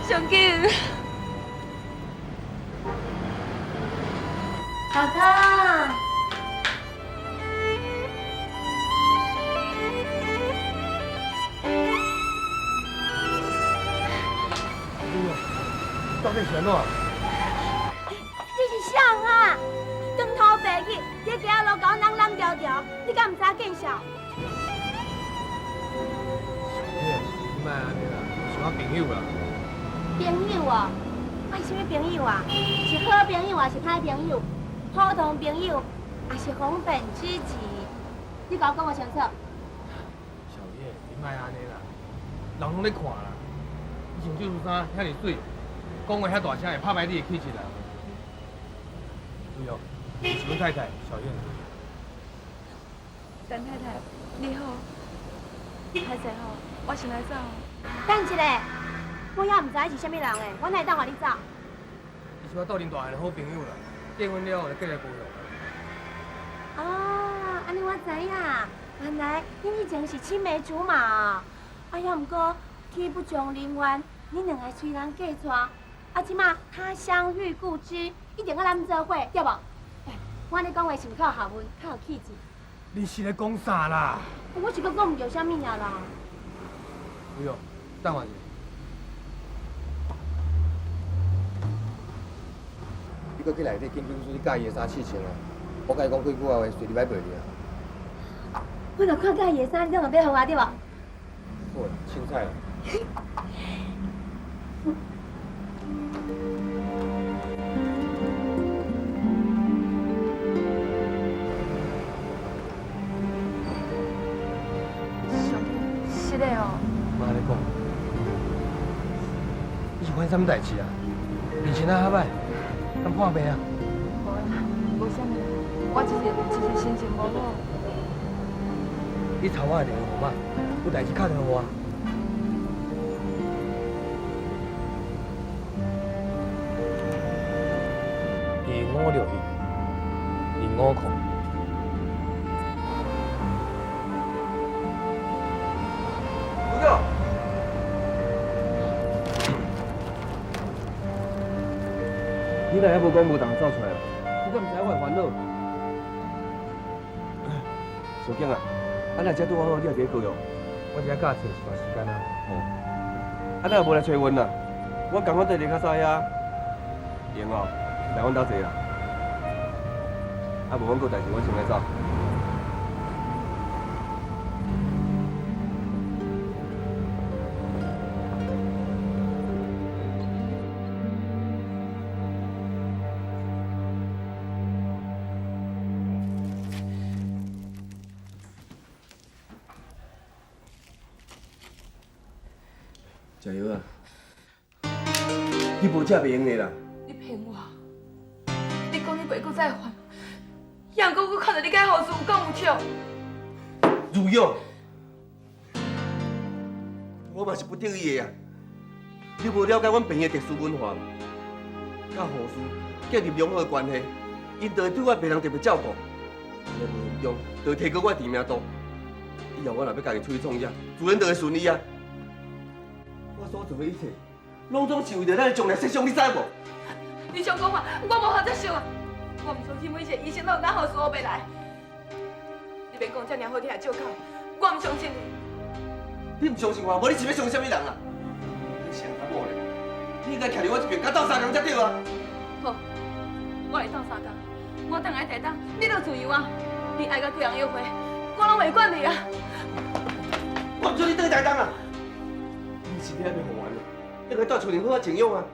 上紧。阿哥，到底是安怎？你是啥啊？长头白去，在街路搞人人条条，你敢唔知见笑？你莫安尼啦，是我朋友啦。朋友哦，啊是啥物朋友啊？是好朋友还是歹朋友？普通朋友还是红粉知己？你甲我讲个清楚。小叶，你莫安尼啦，人拢咧看啦。你穿这束衫遐尼水，讲话遐大声，会拍歹你的气质啦。对哦，是阮太太小燕。陈太太，你好，歹势吼，我先来走。等一下，我也唔知伊是啥物人诶，我哪会当互你走？伊是我斗阵大汉的好朋友啦，结婚了后就过来保养。哦，安尼我知影，原来恁以前是青梅竹马。哎呀，不过天不从人愿，恁两个虽然嫁娶，啊，即马他乡遇故知，一定要咱做伙，对无？哎，我安尼讲话是毋较有学问，较有气质。你是咧讲啥啦？我是搁讲唔着啥物啊啦。对哦，等我一下。你搁去内底紧紧说你介意的衫试穿啊！我甲伊讲几句话，随你摆卖你啊。我著看介伊的衫，你拢要互我对无？好，凊彩啦。是的哦。妈咧讲，你是发生啥物代志啊？面前啊较歹，敢破病啊？无啦，无啥物，我就是心情无好。你抄我的电话号码，有代志敲电话我。2561，2505。不要！你哪还无讲无当走出来啦？你敢毋知我的烦恼？小景啊，啊若遮拄好，你也伫咧高阳，我伫遐驾车一段时间啊。哦。啊，若无来找阮啦，我共款缀伫较早遐。用哦，来阮兜坐啦。啊，无阮有代志，我先来走。加油啊！你无食袂用的啦。你骗我！你讲你袂搁再犯，也毋过我看到你甲后事有讲有笑。如勇，我嘛是不得已的啊！你无了解阮病的特殊文化，甲护士建立良好的关系，因就会对我病人特别照顾。若无严重，就会提高我的知名度。以后我若要家己出去创业，自然就会顺利啊！我所做的一切，拢总是为着咱的将来设想，你知无？你想讲话，我无法接受啊！我唔相信每一个医生都有甲后事学袂来。你免讲遮尔好听的借口，我唔相信你。你唔相信我，无你是要相信啥物人啊？你想啥无咧？你应该徛伫我这边，甲斗相共才对啊！好，我来斗相共，我等下台东，你就自由啊！你爱甲几人约会，我拢袂管你啊！我唔准你倒去台东啊！你身体还没好完呢，应该带厝里好好静养啊！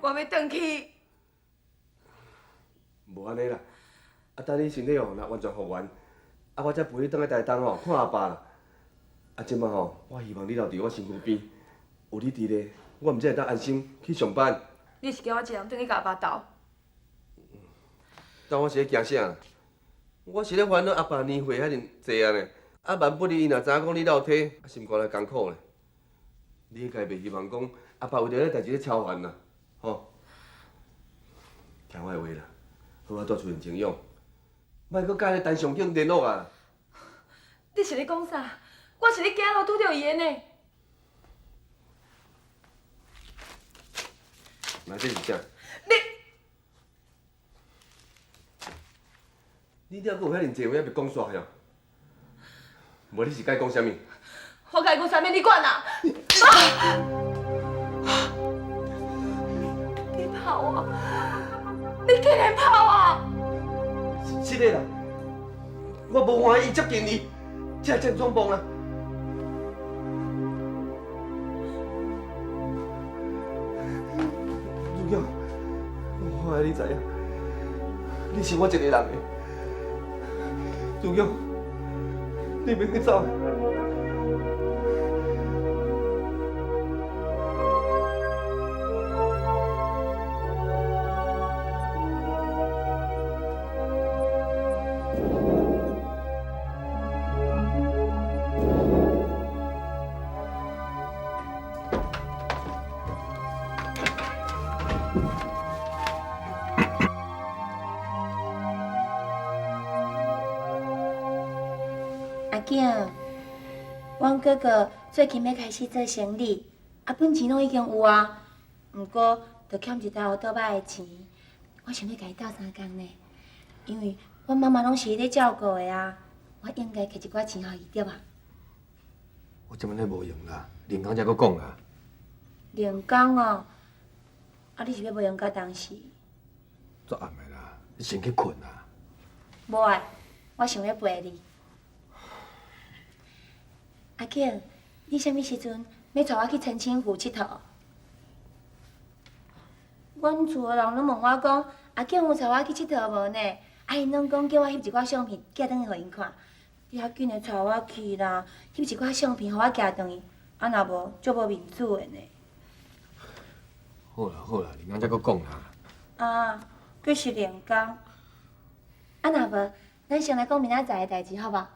我要转去。无安尼啦，啊等你身体哦若完全复原，啊我才陪你倒去台东哦看阿爸啦。啊即摆吼，我希望你留伫我身躯边，有你伫咧，我毋才会当安心去上班。你是叫我一人转去甲阿爸斗？但我是咧惊啥啦？我是咧烦恼阿爸年岁遐尼济啊呢，啊万不离伊若知影讲你老体，啊心肝来艰苦咧。你应该袂希望讲阿爸为着迄代志咧操烦啦，吼。听我的话啦，好好带出去静养，莫搁甲迄陈上景联络啊。你是咧讲啥？我是咧走路拄着伊的呢。那这是啥？你了阁有遐尼济话还袂讲煞呀？无你是该讲啥物？我甲伊讲啥物，你管啊！你跑我！你竟然跑我！是的啦，我无欢喜伊接近你，才真闯祸啦。如玉，我爱你知影，你是我一个人的。如玉，你免去走。阿景，阮哥哥最近要开始做生意，本钱拢已经有啊，不过就欠一台乌倒摆的钱，我想要甲伊斗3工呢。因为阮妈妈拢是伊咧照顾的啊，我应该摕一寡钱互伊对吧？我这摆咧无用啦，连工才搁讲啦。练工哦，你是要无用到当时？昨暗的啦，你先去困啦。无啊，我想要陪你。阿景，你啥物时阵要带我去澄清湖佚佗？阮厝的人拢问我讲，阿景有带我去佚佗无呢？因拢讲叫我翕一寡相片寄转去互因看。你较紧的带我去啦，翕一寡相片互我寄转去，若无足无面子的呢。好啦好啦，连工才搁讲啦。佫是练工。若无，咱先来讲明仔载的代志，好无？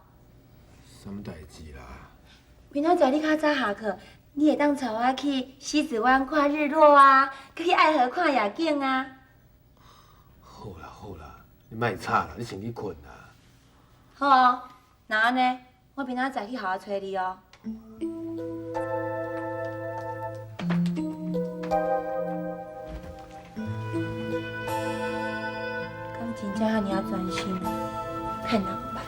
什么代志啦？明仔载你较早下课，你会当带我去西子湾看日落啊，佮去爱河看夜景啊。好啦好啦，你莫吵啦，你先去困啦。好哦，那安尼，我明仔载去校找你哦。刚真正遐尔专心，太难办。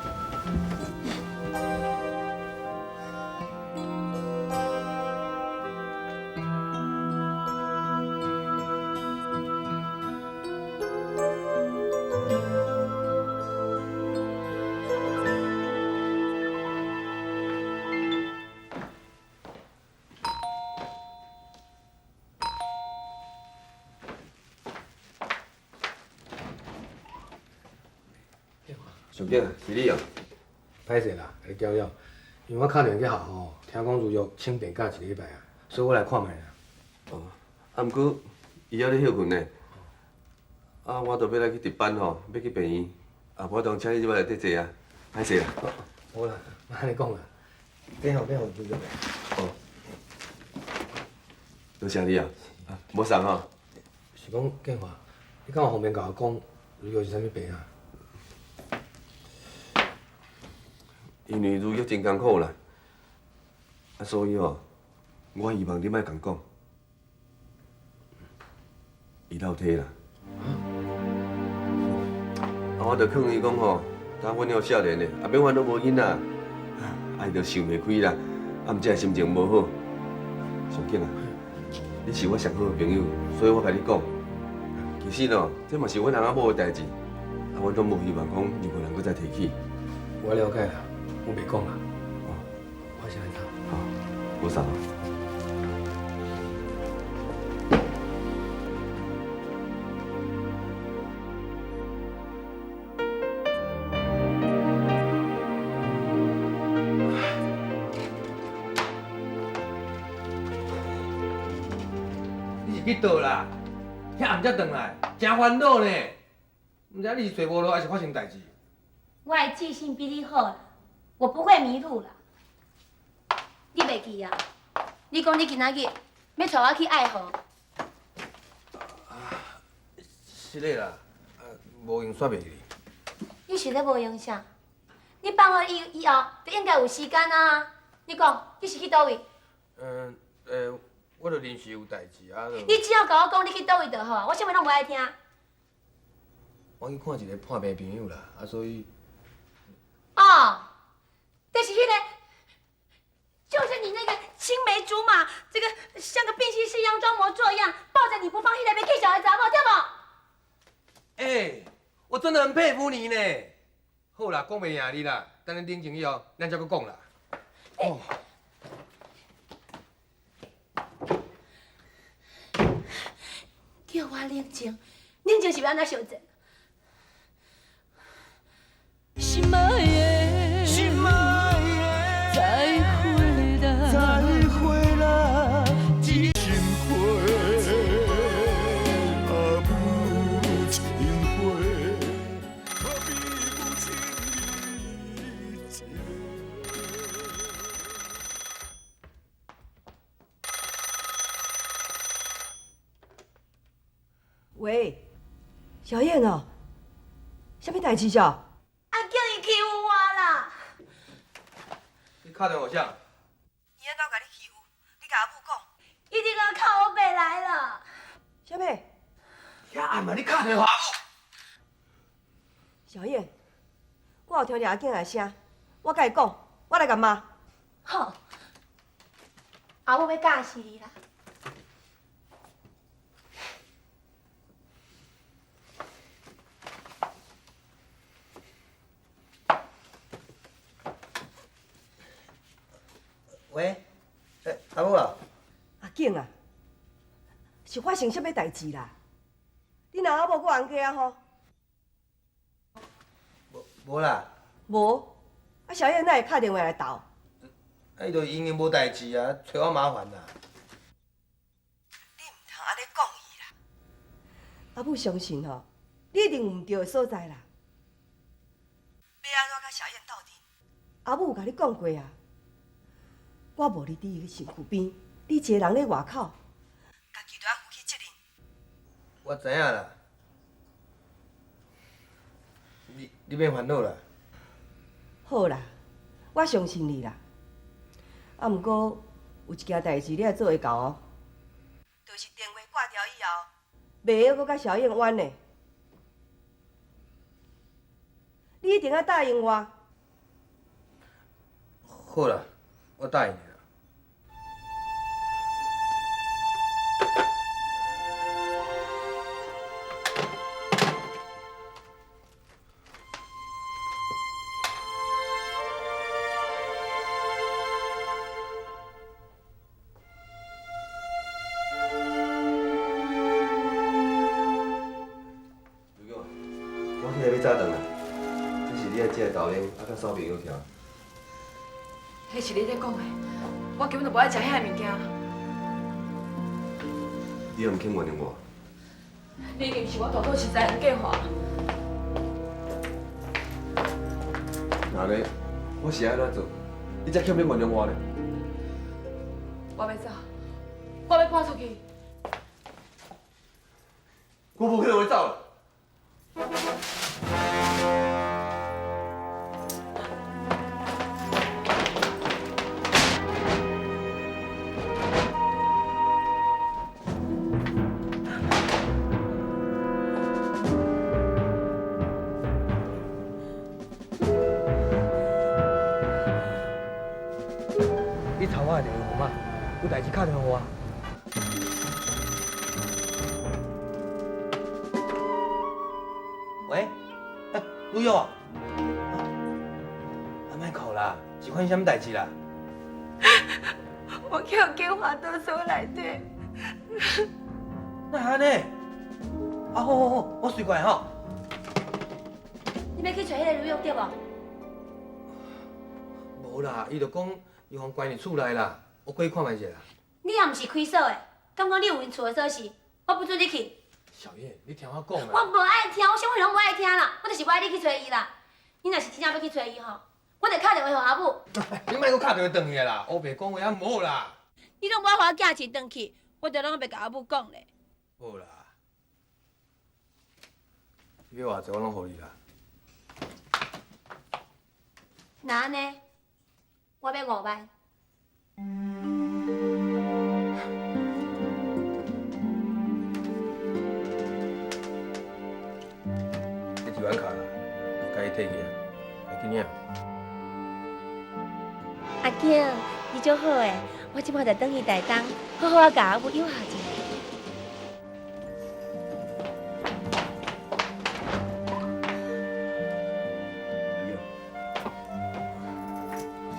小景，是你哦。歹势啦，会搅扰，因为我敲电话去学校，听讲如玉请病假1个礼拜啊，所以我来看卖啦。哦，毋过伊还咧休困呢。我着要来去值班吼，要去病院。无当请你即摆来缀坐啊，歹势啦。好啦，莫安尼讲啦，变好如玉的。哦，多谢你啊，无送吼。是讲建华，你敢有方便甲我讲如玉是啥物病啊？因为如玉真艰苦啦，所以吼，我希望你莫共讲。伊老体啦。我着劝伊讲吼，当阮还少年的，免烦恼无囡仔，伊着想袂开啦，毋则心情无好。小景啊，你是我上好的朋友，所以我甲你讲，其实喏，这嘛是阮翁仔某的代志，阮拢无希望讲任何人搁再提起。我了解啦，我袂讲啦。哦，我先来走。好，无啥。你是去倒啦？遐暗才转来，真烦恼呢。毋知你是睡无落，还是发生代志？我的记性比你好啦，我不会迷路啦。你袂记啊？你讲你今仔日要带我去爱河，是咧啦，无用煞袂去。你是咧无影啥？你放学以后，就应该有时间啊。你讲你是去倒位？我就临时有代志啊。你只要甲我讲你去倒位就好啊，我啥物拢无爱听。我去看一个破病朋友啦，所以。哦，就是那个，就是你那个青梅竹马，这个像个变形式样装模作样，抱着你不放，那边 K 小孩杂毛，对哎，我真的很佩服你呢。好啦，讲袂赢你啦，等你冷静以后，咱再搁讲啦。哦。叫我冷静，冷静是要安怎想者？心爱的，心爱的，再回来，再回来，一心花，啊不情花，何必不情意结？喂，小燕哦，什么代志叫？啊，叫伊欺负我啦！你打电话啥？伊安怎甲你欺负？你甲阿母讲。伊伫个靠我背来了。什么？遐暗嘛，你打电话。小燕，我有听着阿囝的声，我甲伊讲，我来甲骂。好，阿母要教死你啦！喂，阿母啊，阿囝啊，是发生什么代志啦？你若阿无搁红家啊吼？无啦，无，啊小燕哪会打电话来斗？伊就因为无代志啊，找我麻烦啦。你毋通安尼讲伊啦。阿母相信吼，你一定有毋对的所在啦。要安怎甲小燕斗阵？阿母有甲你讲过啊。我无你伫伊个身躯边，你一个人咧外口，家己就要负起责任。我知影啦，你免烦恼啦。好啦，我相信你啦。啊，毋过有一件代志你要做会到哦，就是电话挂掉以后，袂晓搁甲小燕冤的。你一定要答应我。好啦，我答应你啦。我现在要早顿啦，这是你爱食的豆奶，啊，甲烧饼油条。迄是你咧讲的，我根本就无爱食遐物件。你又唔肯原谅我？你一定是我大肚实在人计划。那呢，我是爱怎做，你才肯要原谅我呢？我要走，我要搬出去。我无可能会走了。你抄我的电话号码，有代志打电话我。喂，陆佑啊，莫哭啦，是发生什么代志啦？我叫计划倒数内底。那安尼？啊，好，我随过来吼。你要去找迄个刘勇对无？无啦，伊就讲伊互关入厝内啦，我过去看觅者啦。你也毋是开锁的，敢讲你有因厝的锁匙，我不准你去。小燕，你听我讲我啦。无爱听，我啥话拢无爱听啦，我就是无爱你去找伊啦。你若是真正要去找伊吼，我就打电话给阿母。你莫搁打电话转去啦，乌白讲话啊，唔好啦。你拢无爱互我寄钱转去，我就拢要甲阿母讲咧。好啦，你要偌济我拢互你啦。那安尼，我要5万。退去啊，会紧领。阿景，你足好诶，我即摆就等去台东，好好啊甲阿母友好一下。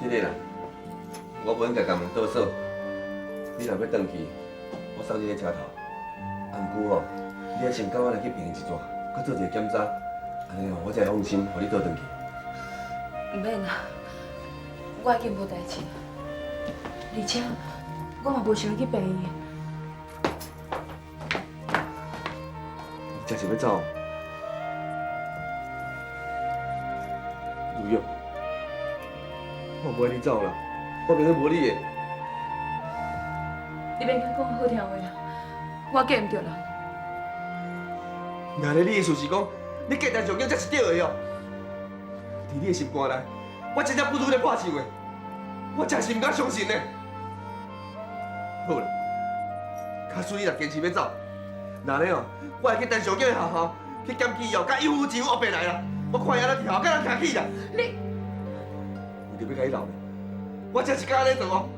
是的啦，我本家家门倒锁，你若要转去，我送你个车头。啊，毋过吼，你还先跟我来去病院一撮，搁做一个检查，安尼吼我才会放心，互你倒转去。唔免啦，我已经无代志啦，而且我嘛无想去病院。你真是要走？如玉，我不爱你走啦，我袂去无你的。你免讲好听话啦，我嫁唔着人。那你的意思是讲，你嫁单上囝才是对的哦？伫你的心肝内，我真正不如咧破手的，我真是唔敢相信呢。好啦，假使你若坚持要走，那呢哦，我会去单上囝的学校去检举哦，甲有负责学白来啦。我看伊安尼跳，甲人徛起啦。你为着要甲伊留咧，我真是敢安尼做哦。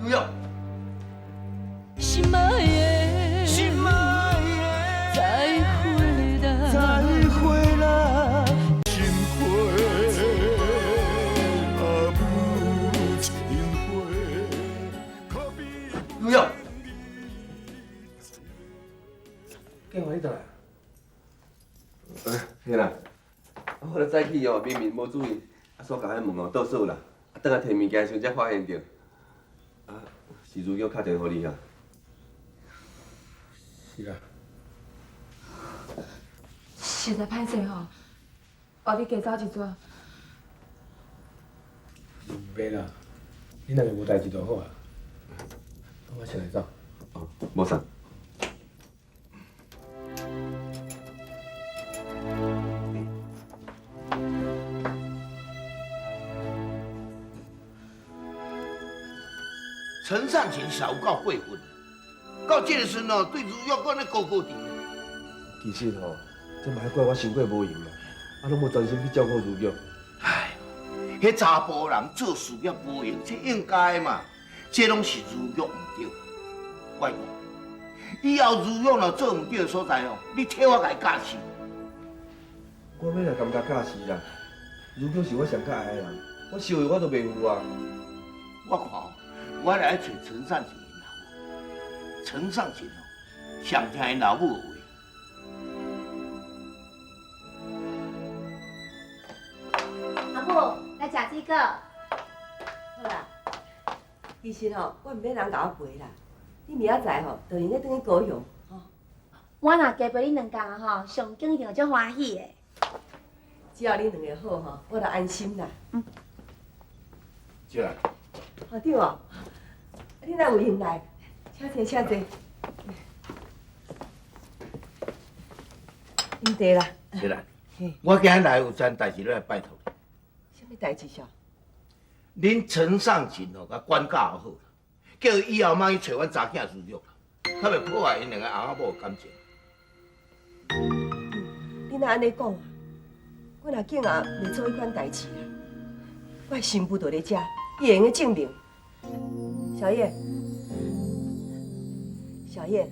有用。心爱的，心爱的，再回来，再回来，心花啊不情花，可比有用。建华，你倒来？嘿啦，我咧早起哦，明明无注意，煞甲迄门哦倒锁啦，等下摕物件时阵才发现着。啊，是如玉敲电话互你啊。是啦。实在歹势吼，后日加走一撮。袂啦，你若是无代志就好啊。我先来走。哦，无啥。陈尚勤小有够过分，到这个时阵哦，对如玉搁咧高高低。其实吼，这嘛怪我伤过无用啦，啊，拢无专心去照顾如玉。唉，迄查甫人做事业无用，这应该嘛。这拢是如玉唔对，我讲，以后如玉若做唔对的所在哦，你替我来教示。我要来感觉教示啦，如玉是我上较爱的人，我收的我都袂负啊。我看哦，我来找陈尚勤因老母。陈尚勤哦，上听因老母的话。阿母，来食这个。好啦，其实吼，我毋免人甲我陪啦，你明仔载吼，就用咧转去高雄吼。我若加陪你2工吼，上景一定会足欢喜的。只要你两个好吼，我就安心啦。进来。校长哦，你若有闲来，请坐，请坐。饮茶啦。进来嘿，我今日来有件代志要来拜托你。什么代志少？恁陈尚勤哦，甲管教好，叫伊以后莫去找阮查囝如玉啦，较袂破坏因两个阿某的感情。你若安尼讲啊，我若竟然袂做迄款代志啦，我的身份就咧遮，伊会用去证明。小燕，小燕。